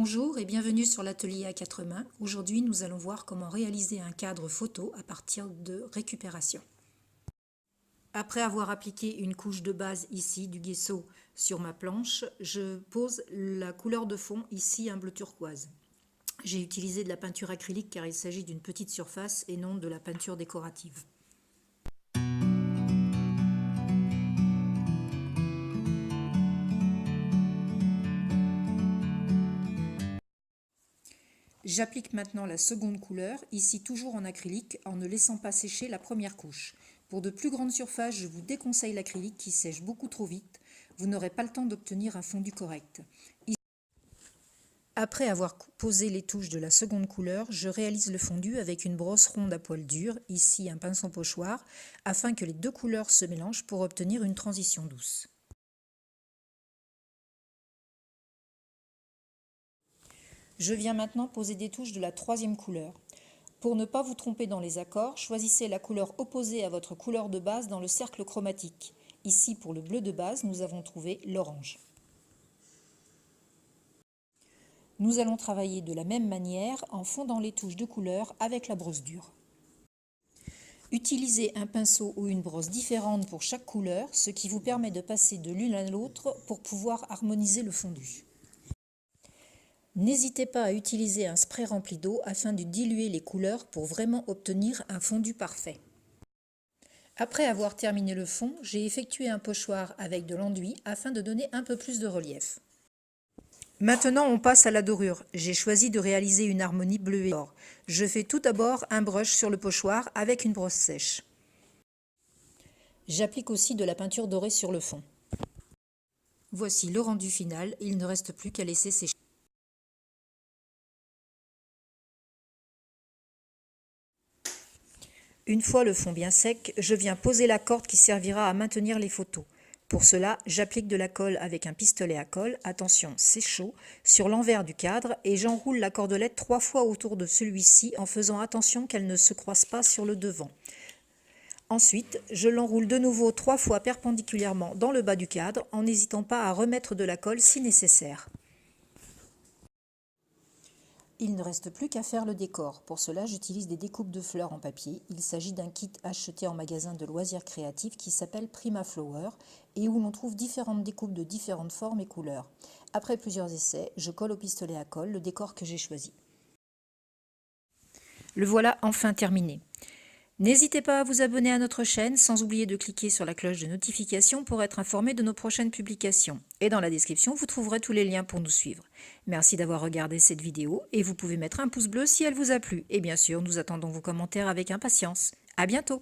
Bonjour et bienvenue sur l'atelier à quatre mains. Aujourd'hui, nous allons voir comment réaliser un cadre photo à partir de récupération. Après avoir appliqué une couche de base ici du gesso sur ma planche, je pose la couleur de fond ici un bleu turquoise. J'ai utilisé de la peinture acrylique car il s'agit d'une petite surface et non de la peinture décorative. J'applique maintenant la seconde couleur, ici toujours en acrylique, en ne laissant pas sécher la première couche. Pour de plus grandes surfaces, je vous déconseille l'acrylique qui sèche beaucoup trop vite. Vous n'aurez pas le temps d'obtenir un fondu correct. Après avoir posé les touches de la seconde couleur, je réalise le fondu avec une brosse ronde à poil dur, ici un pinceau pochoir, afin que les deux couleurs se mélangent pour obtenir une transition douce. Je viens maintenant poser des touches de la troisième couleur. Pour ne pas vous tromper dans les accords, choisissez la couleur opposée à votre couleur de base dans le cercle chromatique. Ici, pour le bleu de base, nous avons trouvé l'orange. Nous allons travailler de la même manière en fondant les touches de couleur avec la brosse dure. Utilisez un pinceau ou une brosse différente pour chaque couleur, ce qui vous permet de passer de l'une à l'autre pour pouvoir harmoniser le fondu. N'hésitez pas à utiliser un spray rempli d'eau afin de diluer les couleurs pour vraiment obtenir un fondu parfait. Après avoir terminé le fond, j'ai effectué un pochoir avec de l'enduit afin de donner un peu plus de relief. Maintenant, on passe à la dorure. J'ai choisi de réaliser une harmonie bleu et or. Je fais tout d'abord un brush sur le pochoir avec une brosse sèche. J'applique aussi de la peinture dorée sur le fond. Voici le rendu final, il ne reste plus qu'à laisser sécher. Une fois le fond bien sec, je viens poser la corde qui servira à maintenir les photos. Pour cela, j'applique de la colle avec un pistolet à colle, attention c'est chaud, sur l'envers du cadre et j'enroule la cordelette 3 fois autour de celui-ci en faisant attention qu'elle ne se croise pas sur le devant. Ensuite, je l'enroule de nouveau 3 fois perpendiculairement dans le bas du cadre en n'hésitant pas à remettre de la colle si nécessaire. Il ne reste plus qu'à faire le décor. Pour cela, j'utilise des découpes de fleurs en papier. Il s'agit d'un kit acheté en magasin de loisirs créatifs qui s'appelle Prima Flower et où l'on trouve différentes découpes de différentes formes et couleurs. Après plusieurs essais, je colle au pistolet à colle le décor que j'ai choisi. Le voilà enfin terminé. N'hésitez pas à vous abonner à notre chaîne sans oublier de cliquer sur la cloche de notification pour être informé de nos prochaines publications. Et dans la description, vous trouverez tous les liens pour nous suivre. Merci d'avoir regardé cette vidéo et vous pouvez mettre un pouce bleu si elle vous a plu. Et bien sûr, nous attendons vos commentaires avec impatience. À bientôt!